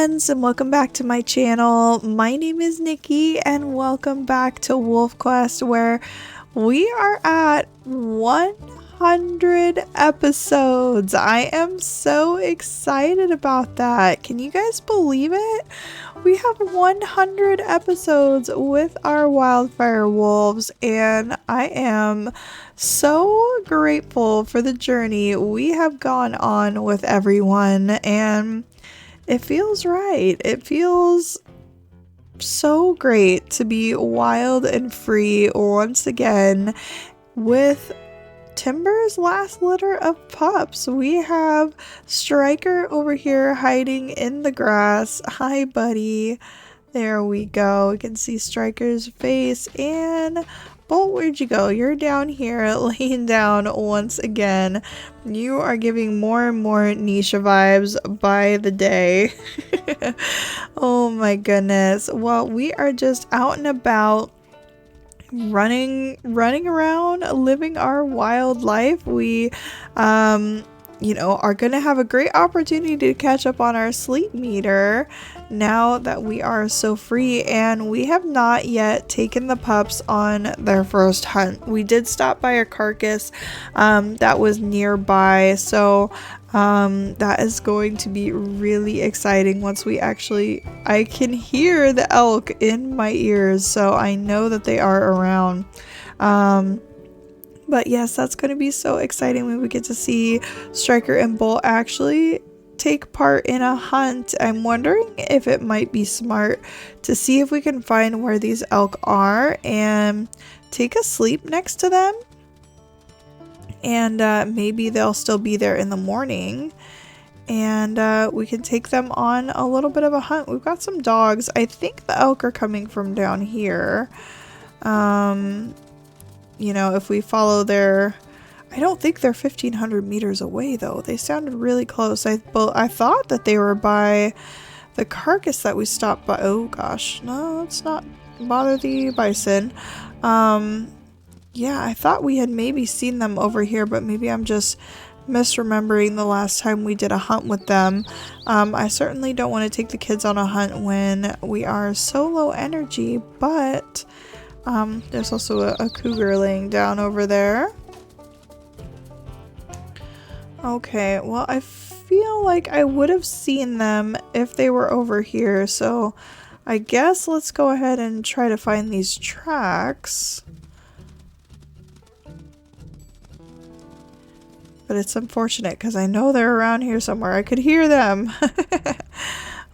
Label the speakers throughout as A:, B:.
A: friends, and welcome back to my channel. My name is Nikki and welcome back to Wolfquest, where we are at 100 episodes. I am so excited about that. Can you guys believe it? We have 100 episodes with our wildfire wolves, and I am so grateful for the journey we have gone on with everyone, and it feels right. It feels so great to be wild and free once again with Timber's last litter of pups. We have Striker over here hiding in the grass. Hi, buddy. There we go. We can see Striker's face. And Bolt, where'd you go? You're down here laying down once again. You are giving more and more Nisha vibes by the day. Oh my goodness. Well, we are just out and about, running around, living our wild life. We are gonna have a great opportunity to catch up on our sleep meter now that we are so free, and we have not yet taken the pups on their first hunt. We did stop by a carcass that was nearby, so that is going to be really exciting once I can hear the elk in my ears, so I know that they are around. But yes, that's going to be so exciting when we get to see Striker and Bolt actually take part in a hunt. I'm wondering if it might be smart to see if we can find where these elk are and take a sleep next to them. And maybe they'll still be there in the morning, and we can take them on a little bit of a hunt. We've got some dogs. I think the elk are coming from down here. If we follow I don't think they're 1,500 meters away though. They sounded really close. I thought that they were by the carcass that we stopped by. Oh gosh, no, let's not bother the bison. Yeah, I thought we had maybe seen them over here, but maybe I'm just misremembering the last time we did a hunt with them. I certainly don't want to take the kids on a hunt when we are so low energy, but there's also a cougar laying down over there. Okay, well, I feel like I would have seen them if they were over here, so I guess let's go ahead and try to find these tracks. But it's unfortunate because I know they're around here somewhere. I could hear them.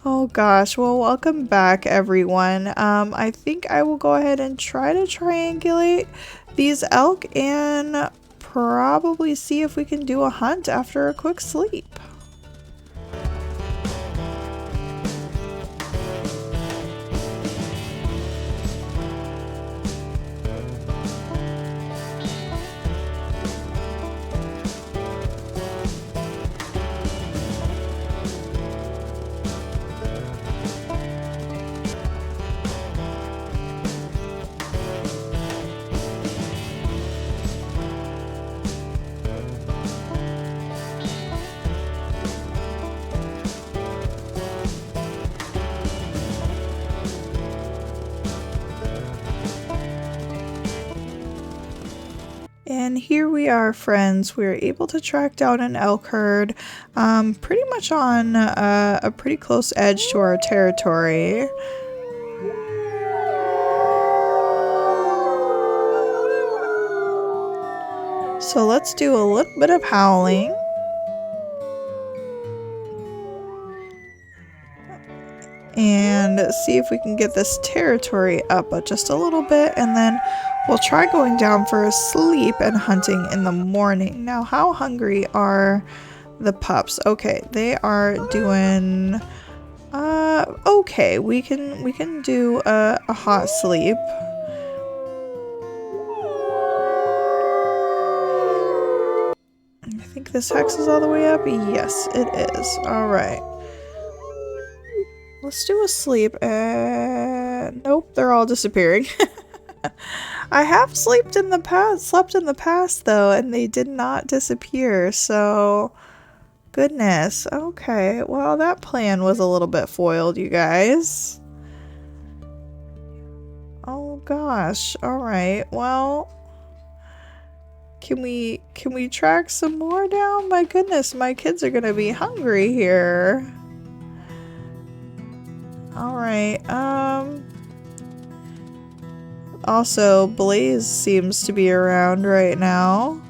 A: Oh gosh, well, welcome back everyone. I think I will go ahead and try to triangulate these elk and probably see if we can do a hunt after a quick sleep. And here we are, friends. We were able to track down an elk herd, pretty much on a pretty close edge to our territory. So let's do a little bit of howling. And see if we can get this territory up just a little bit, and then we'll try going down for a sleep and hunting in the morning. Now, how hungry are the pups? Okay, they are doing okay. We can do a hot sleep. I think this hex is all the way up. Yes, it is. All right. Let's do a sleep. Nope, they're all disappearing. I have slept in the past though, and they did not disappear, so Goodness. Okay. Well, that plan was a little bit foiled, you guys. Oh gosh. All right. Well, can we track some more down? My goodness, my kids are gonna be hungry here. All right. Also, Blaze seems to be around right now.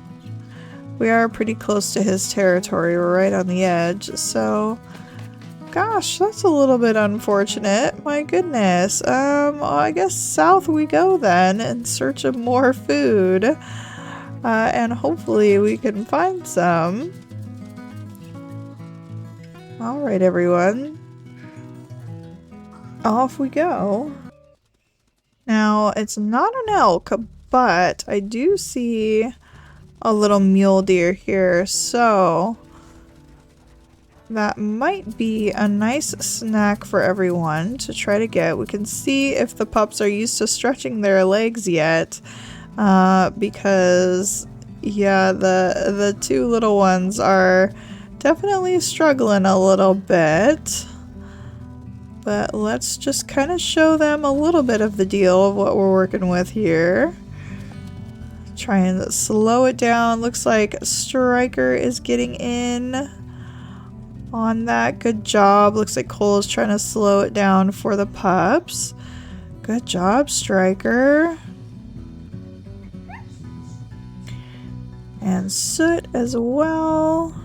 A: We are pretty close to his territory. We're right on the edge, so gosh, that's a little bit unfortunate. My goodness. Well, I guess south we go then in search of more food. And hopefully we can find some. Alright, everyone. Off we go. Now, it's not an elk, but I do see a little mule deer here, so that might be a nice snack for everyone to try to get. We can see if the pups are used to stretching their legs yet, because yeah, the two little ones are definitely struggling a little bit. But let's just kind of show them a little bit of the deal of what we're working with here. Try and slow it down. Looks like Striker is getting in on that. Good job. Looks like Cole is trying to slow it down for the pups. Good job, Striker. And Soot as well.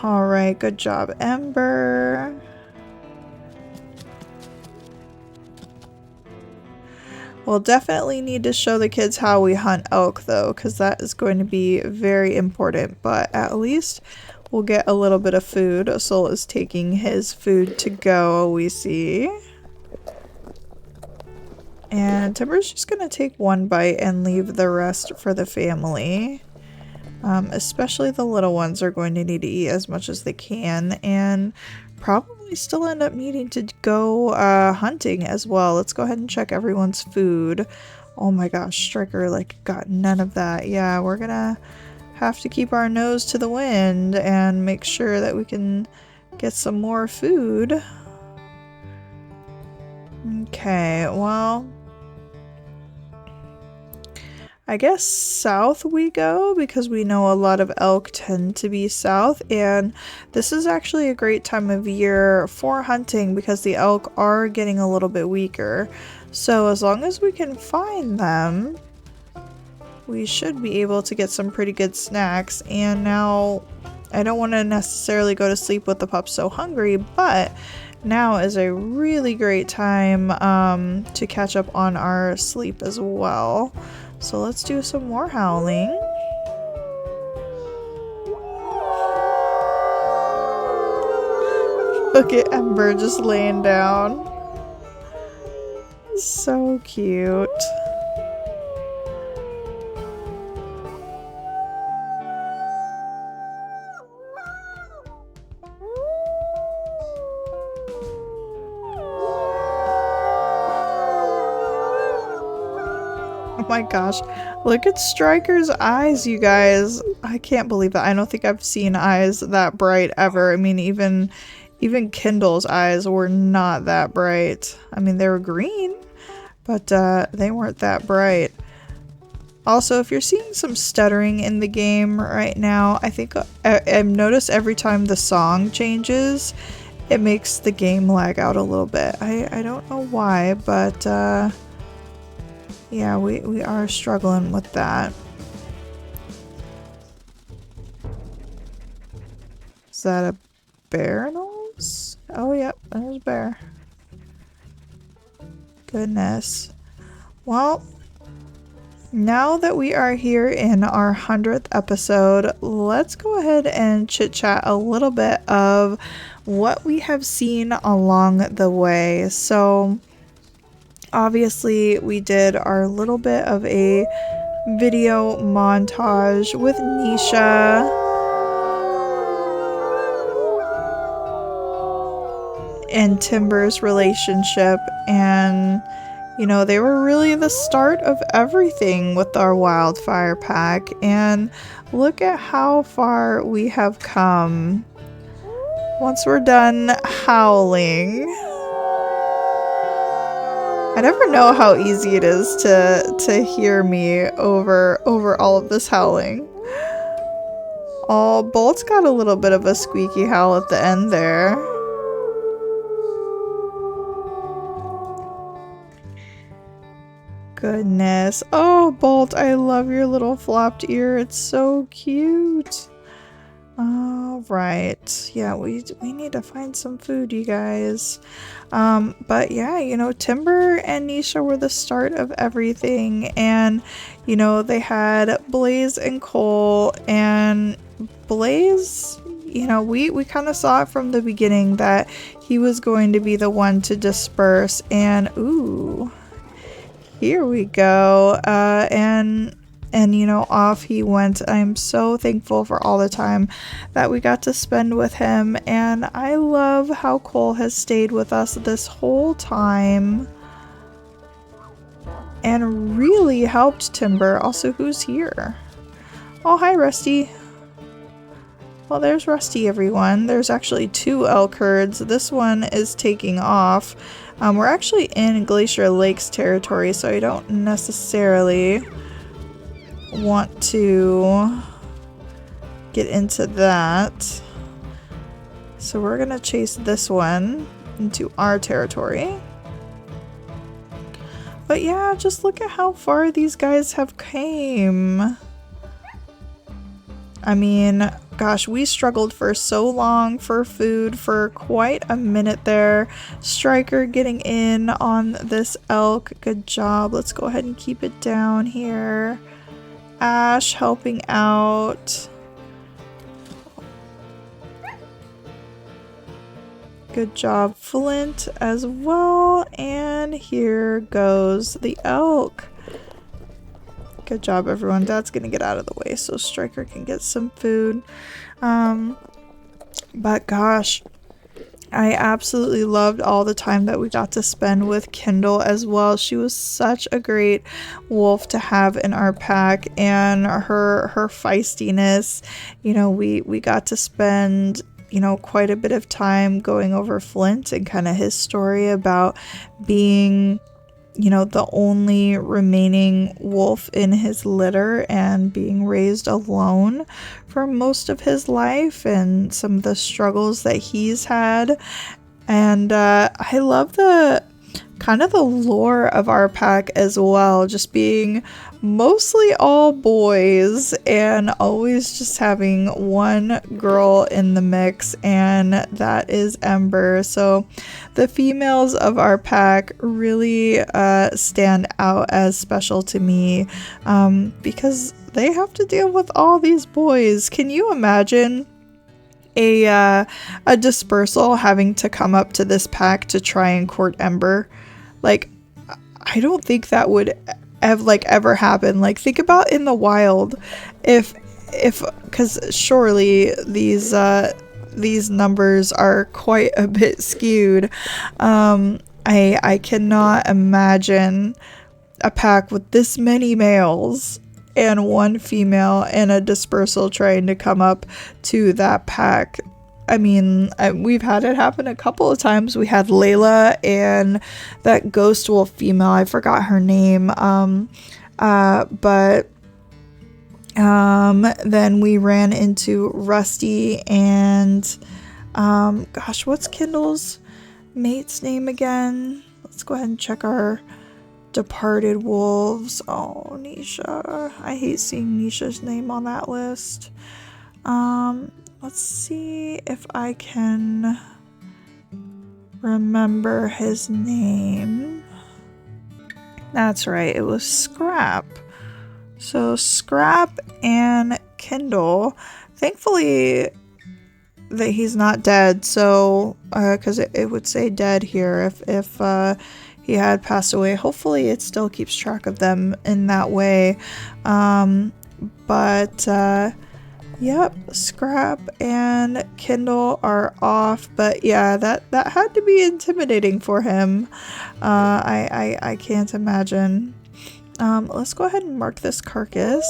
A: Alright, good job, Ember. We'll definitely need to show the kids how we hunt elk though, because that is going to be very important, but at least we'll get a little bit of food. Soul is taking his food to go, we see. And Timber's just gonna take one bite and leave the rest for the family. Especially the little ones are going to need to eat as much as they can, and probably still end up needing to go hunting as well. Let's go ahead and check everyone's food. Oh my gosh, Striker like got none of that. Yeah, we're gonna have to keep our nose to the wind and make sure that we can get some more food. Okay, well, I guess south we go because we know a lot of elk tend to be south, and this is actually a great time of year for hunting because the elk are getting a little bit weaker. So as long as we can find them, we should be able to get some pretty good snacks. And now I don't want to necessarily go to sleep with the pups so hungry, but now is a really great time to catch up on our sleep as well. So let's do some more howling. Look at Ember just laying down. So cute. Oh my gosh, look at Striker's eyes, you guys. I can't believe that. I don't think I've seen eyes that bright ever. I mean, even Kindle's eyes were not that bright. I mean, they were green, but they weren't that bright. Also, if you're seeing some stuttering in the game right now, I think I've noticed every time the song changes, it makes the game lag out a little bit. I don't know why, but yeah, we are struggling with that. Is that a bear nose? Oh, yep, there's a bear. Goodness. Well, now that we are here in our 100th episode, let's go ahead and chit-chat a little bit of what we have seen along the way. So, obviously, we did our little bit of a video montage with Nisha and Timber's relationship, and You know, they were really the start of everything with our Wildfire Pack, and look at how far we have come. Once we're done howling, I never know how easy it is to hear me over all of this howling. Oh, Bolt's got a little bit of a squeaky howl at the end there. Goodness. Oh, Bolt, I love your little flopped ear. It's so cute. All right. Yeah, we need to find some food, you guys. But yeah, you know, Timber and Nisha were the start of everything, and you know, they had Blaze and Cole, and Blaze, you know, we kind of saw it from the beginning that he was going to be the one to disperse, and ooh, here we go. And you know, off he went. I'm so thankful for all the time that we got to spend with him, and I love how Cole has stayed with us this whole time and really helped Timber. Also, who's here? Oh, hi, Rusty. Well, there's Rusty, everyone. There's actually 2 elk herds. This one is taking off. We're actually in Glacier Lakes territory, so I don't necessarily want to get into that. So we're gonna chase this one into our territory. But yeah, just look at how far these guys have came. I mean, gosh, we struggled for so long for food for quite a minute there. Striker getting in on this elk. Good job. Let's go ahead and keep it down here. Ash helping out. Good job, Flint, as well. And here goes the elk. Good job, everyone. Dad's gonna get out of the way so Striker can get some food. But gosh, I absolutely loved all the time that we got to spend with Kindle as well. She was such a great wolf to have in our pack, and her feistiness, you know, we got to spend, you know, quite a bit of time going over Flint and kind of his story about being, you know, the only remaining wolf in his litter and being raised alone for most of his life, and some of the struggles that he's had. And I love the kind of the lore of our pack as well, just being mostly all boys and always just having one girl in the mix, and that is Ember. So the females of our pack really stand out as special to me, because they have to deal with all these boys. Can you imagine a dispersal having to come up to this pack to try and court Ember? Like, I don't think that would ever happen. Like, think about in the wild, if because surely these numbers are quite a bit skewed. I cannot imagine a pack with this many males and one female and a dispersal trying to come up to that pack. I mean, we've had it happen a couple of times. We had Layla and that ghost wolf female. I forgot her name. But then we ran into Rusty and, gosh, what's Kindle's mate's name again? Let's go ahead and check our departed wolves. Oh, Nisha. I hate seeing Nisha's name on that list. Let's see if I can remember his name. That's right, it was Scrap. So Scrap and Kindle. Thankfully that he's not dead, so because it would say dead here if he had passed away. Hopefully it still keeps track of them in that way. But Yep, Scrap and Kindle are off, but yeah, that had to be intimidating for him. I can't imagine. Let's go ahead and mark this carcass.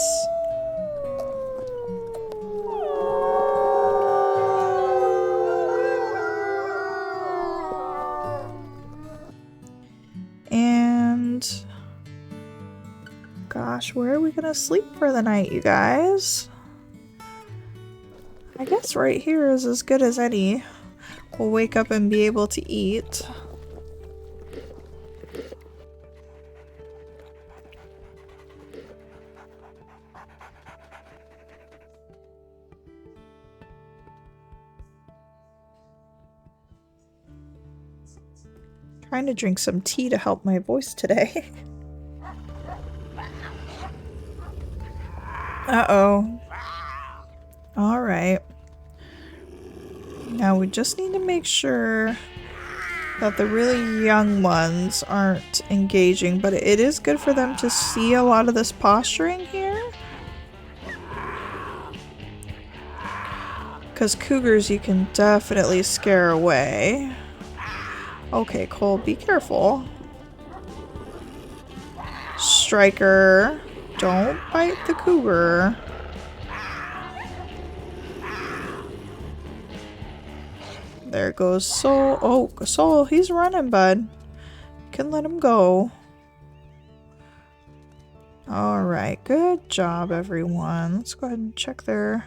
A: And gosh, where are we gonna sleep for the night, you guys? I guess right here is as good as any. We'll wake up and be able to eat. Trying to drink some tea to help my voice today. Uh-oh. Alright. Now we just need to make sure that the really young ones aren't engaging, but it is good for them to see a lot of this posturing here. Because cougars you can definitely scare away. Okay, Cole, be careful. Striker, don't bite the cougar. There goes Soul. Oh, Soul, he's running, bud. You can let him go. Alright, good job, everyone. Let's go ahead and check their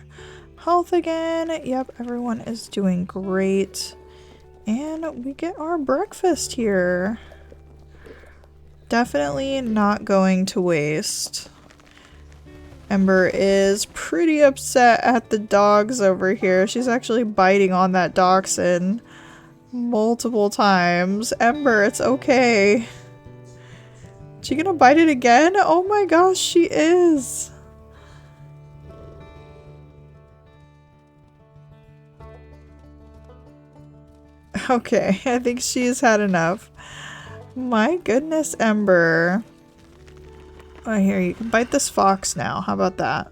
A: health again. Yep, everyone is doing great. And we get our breakfast here. Definitely not going to waste. Ember is pretty upset at the dogs over here. She's actually biting on that dachshund multiple times. Ember, it's okay. Is she gonna bite it again? Oh my gosh, she is. Okay, I think she's had enough. My goodness, Ember. Oh, here, you can bite this fox now. How about that?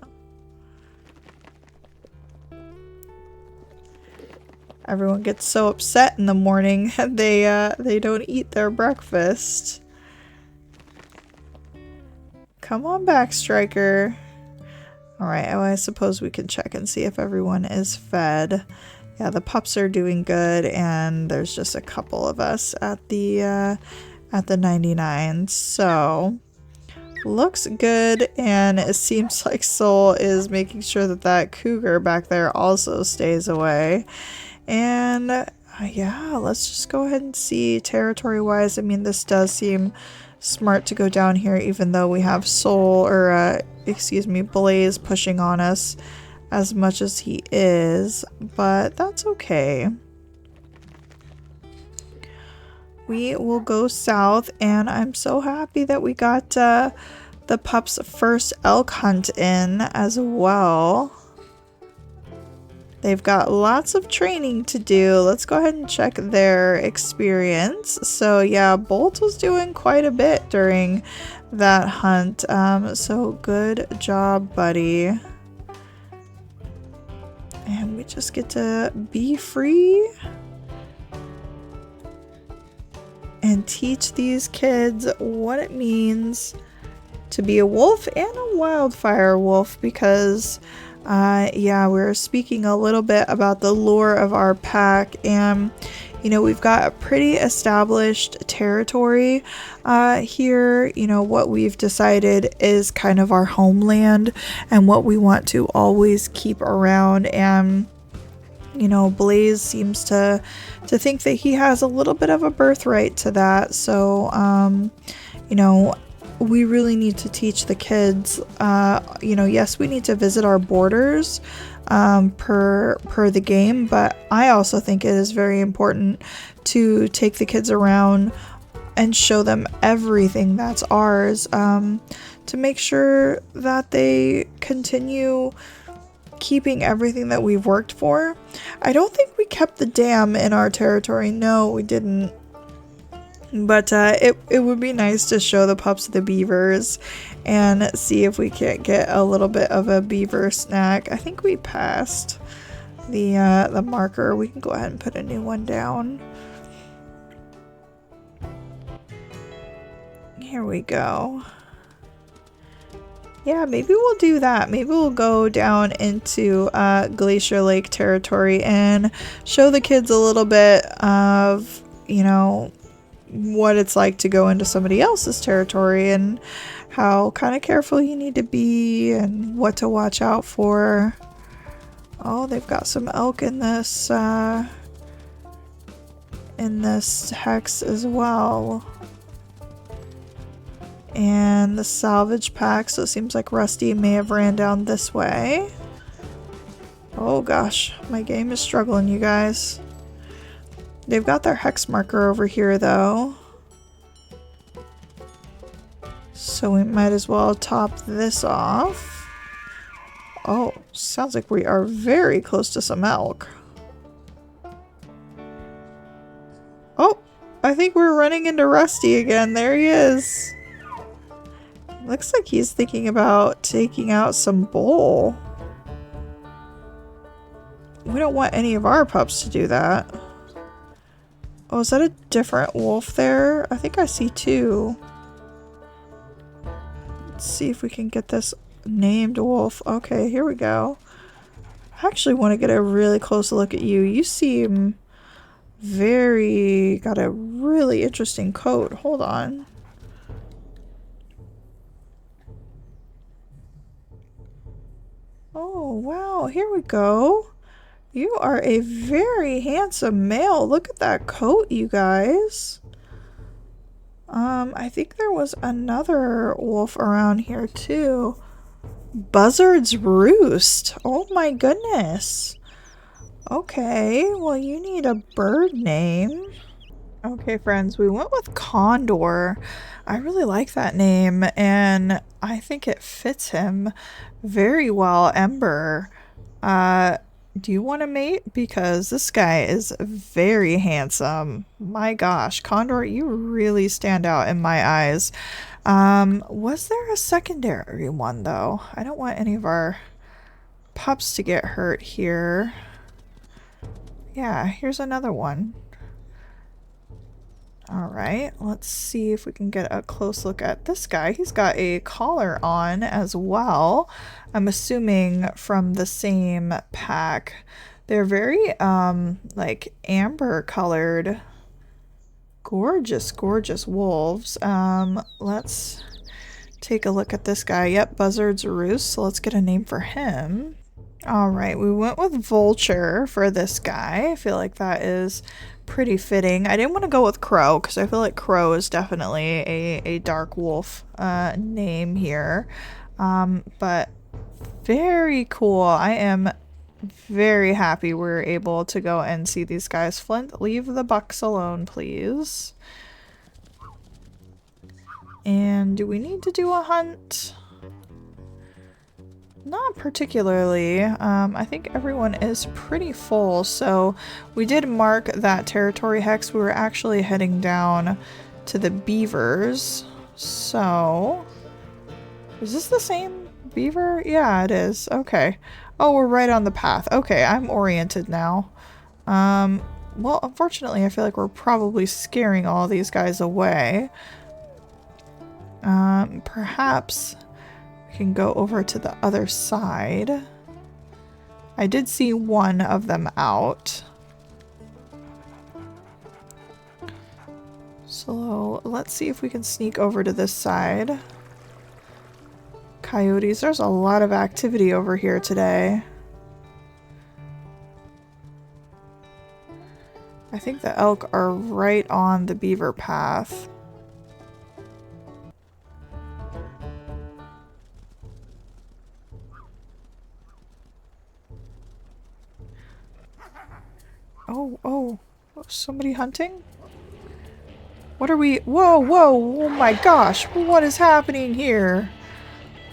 A: Everyone gets so upset in the morning they don't eat their breakfast. Come on back, Striker. Alright, well, I suppose we can check and see if everyone is fed. Yeah, the pups are doing good, and there's just a couple of us at the 99. So looks good, and it seems like Soul is making sure that that cougar back there also stays away. And yeah, let's just go ahead and see territory-wise. I mean, this does seem smart to go down here, even though we have Soul, or excuse me, Blaze pushing on us as much as he is, but that's okay. We will go south, and I'm so happy that we got the pups' first elk hunt in as well. They've got lots of training to do. Let's go ahead and check their experience. So yeah, Bolt was doing quite a bit during that hunt, so good job, buddy. And we just get to be free and teach these kids what it means to be a wolf and a wildfire wolf, because yeah, we're speaking a little bit about the lore of our pack, and you know, we've got a pretty established territory here. You know, what we've decided is kind of our homeland and what we want to always keep around. And you know, Blaze seems to think that he has a little bit of a birthright to that. So you know, we really need to teach the kids, you know, yes, we need to visit our borders per the game, but I also think it is very important to take the kids around and show them everything that's ours, to make sure that they continue keeping everything that we've worked for. I don't think we kept the dam in our territory. No, we didn't. But it would be nice to show the pups the beavers and see if we can't get a little bit of a beaver snack. I think we passed the marker. We can go ahead and put a new one down. Here we go. Yeah, maybe we'll do that. Maybe we'll go down into Glacier Lake territory and show the kids a little bit of, you know, what it's like to go into somebody else's territory and how kind of careful you need to be and what to watch out for. Oh, they've got some elk in this hex as well. And the salvage pack, so it seems like Rusty may have ran down this way. Oh gosh, my game is struggling, you guys. They've got their hex marker over here though. So we might as well top this off. Oh, sounds like we are very close to some elk. Oh, I think we're running into Rusty again. There he is. Looks like he's thinking about taking out some bull. We don't want any of our pups to do that. Oh, is that a different wolf there? I think I see two. Let's see if we can get this named wolf. Okay, here we go. I actually want to get a really close look at you. You seem got a really interesting coat. Hold on. Oh, wow. Here we go. You are a very handsome male. Look at that coat, you guys. I think there was another wolf around here too. Buzzard's Roost. Oh my goodness. Okay, well you need a bird name. Okay, friends, we went with Condor. I really like that name, and I think it fits him very well. Ember, do you want to mate? Because this guy is very handsome. My gosh, Condor, you really stand out in my eyes. Was there a secondary one, though? I don't want any of our pups to get hurt here. Yeah, here's another one. Alright, let's see if we can get a close look at this guy. He's got a collar on as well. I'm assuming from the same pack. They're very, like, amber colored. Gorgeous, gorgeous wolves. Let's take a look at this guy. Yep, Buzzard's Roost, so let's get a name for him. Alright, we went with Vulture for this guy. I feel like that is pretty fitting. I didn't want to go with Crow because I feel like Crow is definitely a dark wolf name here. But very cool. I am very happy we're able to go and see these guys. Flint, leave the bucks alone, please. And do we need to do a hunt? Not particularly. I think everyone is pretty full, so we did mark that territory hex. We were actually heading down to the beavers. So, is this the same beaver? Yeah, it is. Okay. Oh, we're right on the path. Okay, I'm oriented now. Well, unfortunately, I feel like we're probably scaring all these guys away. Perhaps we can go over to the other side. I did see one of them out. So let's see if we can sneak over to this side. Coyotes, there's a lot of activity over here today. I think the elk are right on the beaver path. Oh, somebody hunting? What are we? Whoa, oh my gosh, what is happening here?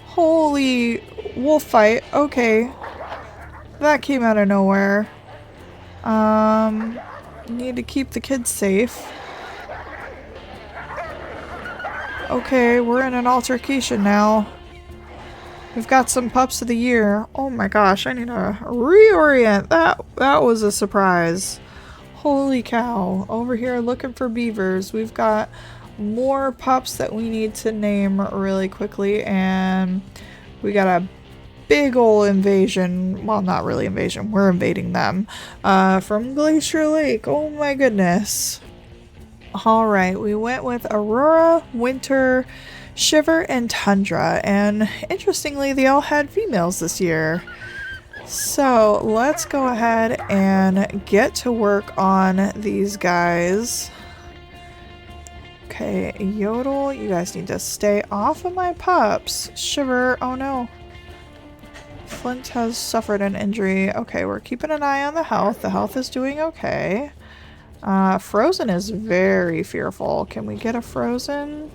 A: Holy wolf fight, okay. That came out of nowhere. Need to keep the kids safe. Okay, we're in an altercation now. We've got some pups of the year. Oh my gosh, I need to reorient. That was a surprise. Holy cow. Over here looking for beavers. We've got more pups that we need to name really quickly, and we got a big ol' invasion. Well, not really invasion. We're invading them. From Glacier Lake. Oh my goodness. Alright, we went with Aurora, Winter, Shiver, and Tundra, and interestingly they all had females this year. So let's go ahead and get to work on these guys. Okay, Yodel, you guys need to stay off of my pups. Shiver, oh no. Flint has suffered an injury. Okay, we're keeping an eye on the health. The health is doing okay. Frozen is very fearful. Can we get a Frozen?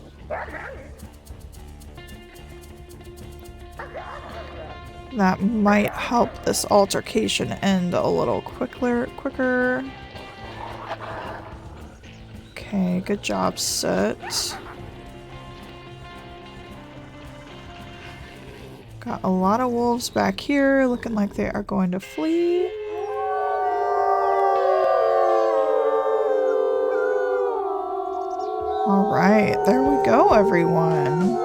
A: That might help this altercation end a little quicker. Okay, good job, Soot. Got a lot of wolves back here, looking like they are going to flee. Alright, there we go, everyone.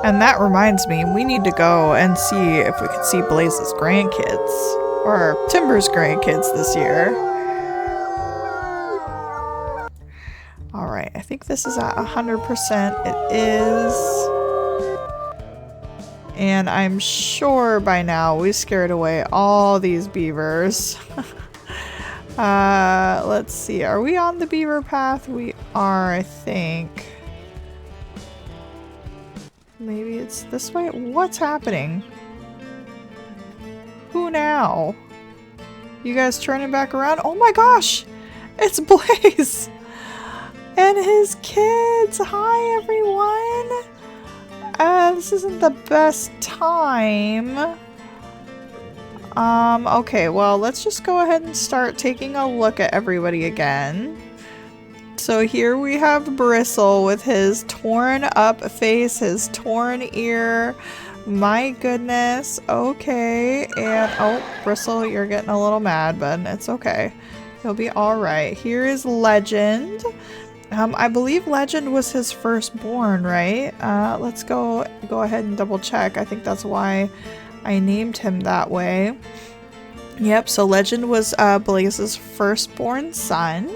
A: And that reminds me, we need to go and see if we can see Blaze's grandkids, or Timber's grandkids this year. Alright, I think this is at 100%. It is. And I'm sure by now we scared away all these beavers. Let's see, are we on the beaver path? We are, I think. Maybe it's this way? What's happening? Who now? You guys turning back around? Oh my gosh! It's Blaze! And his kids! Hi everyone! This isn't the best time. Okay, well, let's just go ahead and start taking a look at everybody again. So here we have Bristle with his torn up face, his torn ear. My goodness. Okay. And oh, Bristle, you're getting a little mad, but it's okay. He'll be alright. Here is Legend. I believe Legend was his firstborn, right? Let's go ahead and double check. I think that's why I named him that way. Yep, so Legend was Blaze's firstborn son,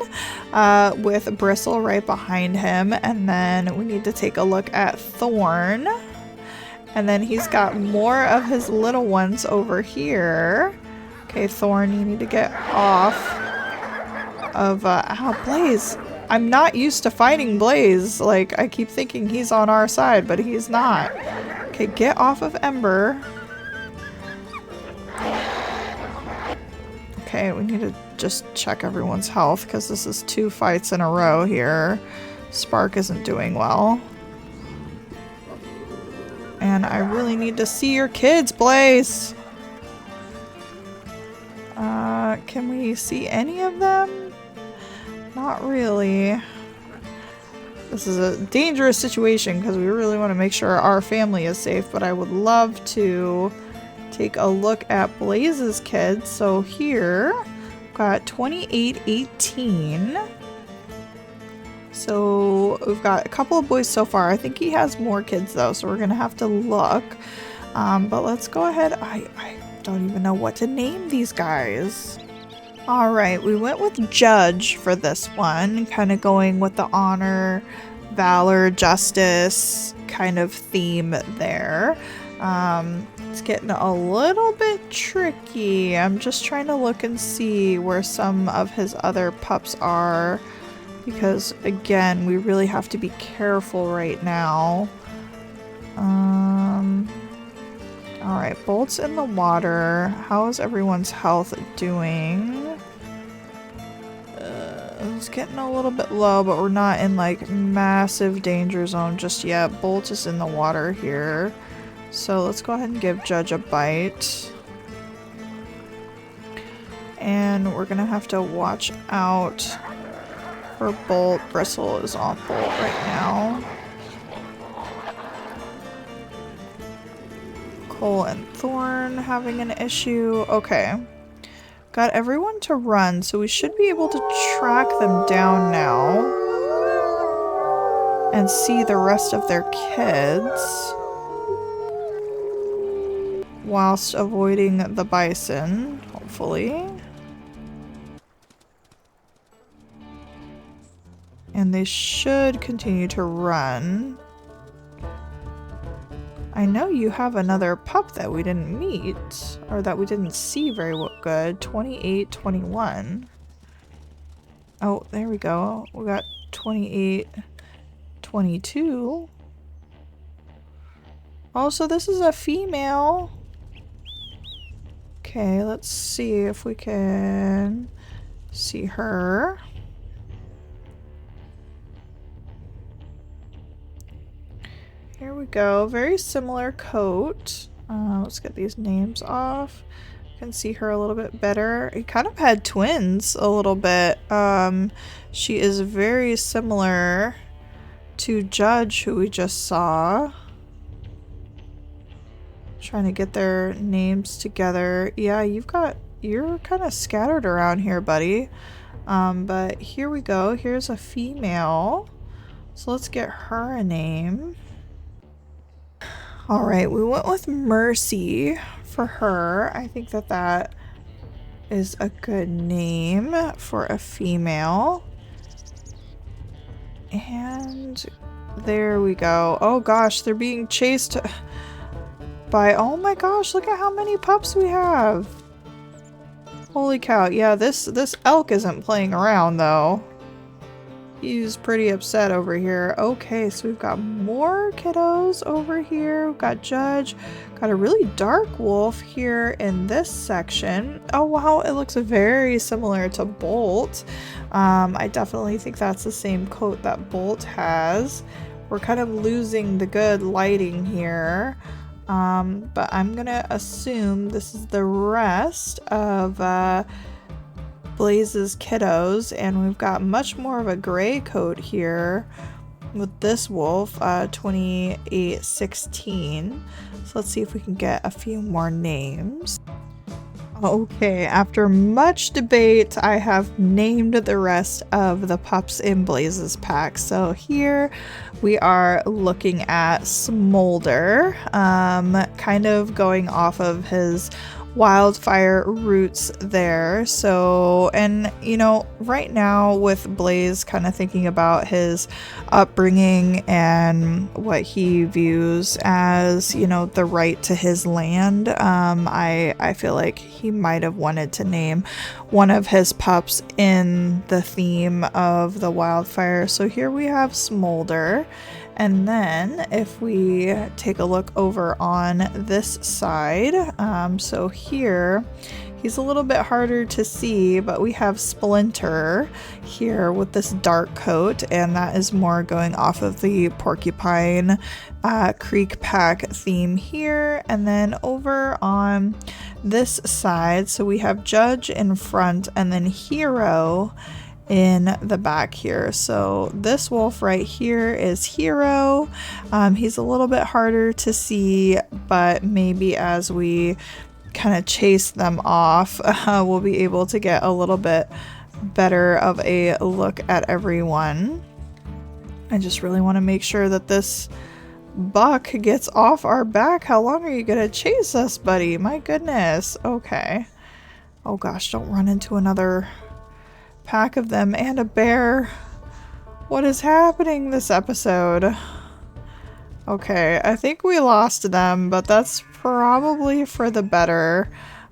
A: with Bristle right behind him, and then we need to take a look at Thorn, and then he's got more of his little ones over here. Okay, Thorn, you need to get off of, Blaze. I'm not used to fighting Blaze. Like, I keep thinking he's on our side, but he's not. Okay, get off of Ember. Okay, we need to just check everyone's health because this is 2 fights in a row here. Spark isn't doing well. And I really need to see your kids, Blaze! Can we see any of them? Not really. This is a dangerous situation because we really want to make sure our family is safe, but I would love to take a look at Blaze's kids. So here, we've got 2818. So we've got a couple of boys so far. I think he has more kids though, so we're gonna have to look. But let's go ahead. I don't even know what to name these guys. Alright, we went with Judge for this one, kind of going with the honor, valor, justice kind of theme there. It's getting a little bit tricky. I'm just trying to look and see where some of his other pups are, because again, we really have to be careful right now. Alright, Bolt's in the water. How is everyone's health doing? He's getting a little bit low, but we're not in like massive danger zone just yet. Bolt is in the water here. So let's go ahead and give Judge a bite. And we're gonna have to watch out for Bolt. Bristle is on Bolt right now. Cole and Thorn having an issue. Okay. Got everyone to run, so we should be able to track them down now. And see the rest of their kids. Whilst avoiding the bison, hopefully. And they should continue to run. I know you have another pup that we didn't meet, or that we didn't see very good. 28, 21. Oh, there we go. We got 28, 22. Oh, so this is a female. Okay, let's see if we can see her. Here we go. Very similar coat. Let's get these names off. Can see her a little bit better. He kind of had twins a little bit. She is very similar to Judge, who we just saw. Trying to get their names together. Yeah, you're kind of scattered around here, buddy. But here we go. Here's a female. So let's get her a name. Alright, we went with Mercy for her. I think that is a good name for a female. And there we go. Oh gosh, they're being chased by, oh my gosh, look at how many pups we have. Holy cow. Yeah, this elk isn't playing around though. He's pretty upset over here. Okay, so we've got more kiddos over here. We've got Judge. Got a really dark wolf here in this section. Oh wow, it looks very similar to Bolt. I definitely think that's the same coat that Bolt has. We're kind of losing the good lighting here. But I'm gonna assume this is the rest of Blaze's kiddos, and we've got much more of a gray coat here with this wolf, 2816. So let's see if we can get a few more names. Okay, after much debate, I have named the rest of the pups in Blaze's pack. So here we are looking at Smolder, kind of going off of his wildfire roots there. So, and you know, right now with Blaze kind of thinking about his upbringing and what he views as, you know, the right to his land, I feel like he might have wanted to name one of his pups in the theme of the wildfire. So here we have Smolder. And then if we take a look over on this side, so here, he's a little bit harder to see, but we have Splinter here with this dark coat, and that is more going off of the Porcupine Creek Pack theme here. And then over on this side, so we have Judge in front and then Hero in the back here. So this wolf right here is Hero. He's a little bit harder to see, but maybe as we kind of chase them off, we'll be able to get a little bit better of a look at everyone. I just really want to make sure that this buck gets off our back. How long are you gonna chase us, buddy? My goodness. Okay. Oh gosh, don't run into another pack of them and a bear. What is happening this episode? Okay, I think we lost them, but that's probably for the better.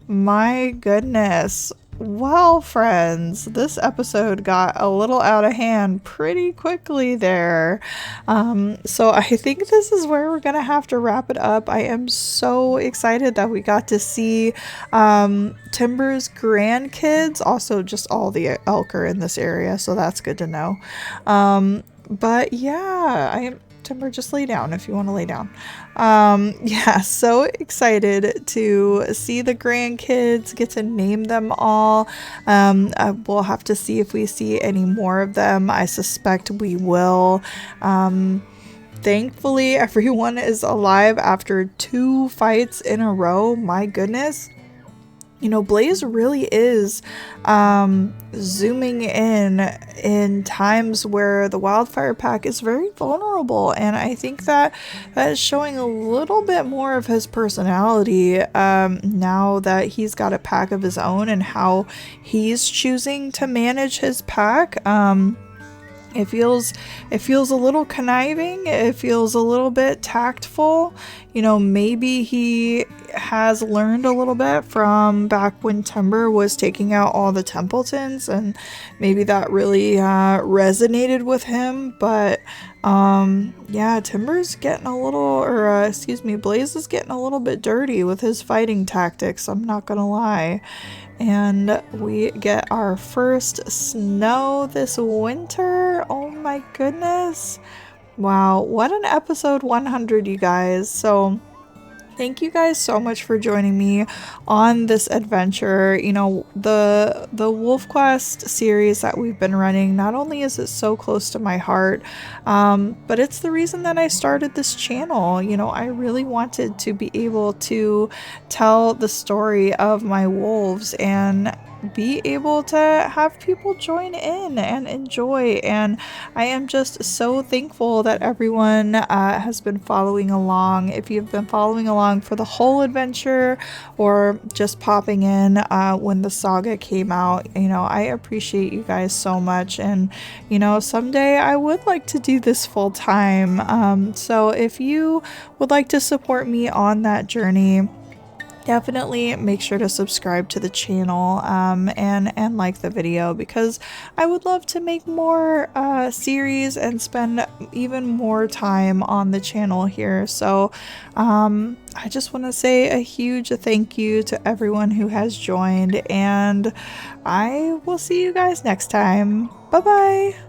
A: My goodness. Well, friends, this episode got a little out of hand pretty quickly there. So I think this is where we're gonna have to wrap it up. I am so excited that we got to see Timber's grandkids. Also, just all the elk are in this area, so that's good to know. But yeah, I am. Timber, just lay down if you want to lay down. Yeah, so excited to see the grandkids, get to name them all. We'll have to see if we see any more of them. I suspect we will. Thankfully, everyone is alive after 2 fights in a row. My goodness. You know, Blaze really is zooming in times where the Wildfire Pack is very vulnerable, and I think that is showing a little bit more of his personality now that he's got a pack of his own and how he's choosing to manage his pack. It feels a little conniving. It feels a little bit tactful. You know, maybe he has learned a little bit from back when Timber was taking out all the Templetons, and maybe that really resonated with him. But yeah, Timber's getting a little, or excuse me, Blaze is getting a little bit dirty with his fighting tactics. I'm not gonna lie. And we get our first snow this winter. Oh my goodness. Wow, what an episode 100, you guys. So thank you guys so much for joining me on this adventure. You know, the Wolfquest series that we've been running, not only is it so close to my heart, but it's the reason that I started this channel. You know, I really wanted to be able to tell the story of my wolves and be able to have people join in and enjoy, and I am just so thankful that everyone has been following along. If you've been following along for the whole adventure or just popping in when the saga came out, you know, I appreciate you guys so much, and you know, someday I would like to do this full time. So if you would like to support me on that journey, definitely make sure to subscribe to the channel and like the video, because I would love to make more series and spend even more time on the channel here. So I just want to say a huge thank you to everyone who has joined, and I will see you guys next time. Bye bye.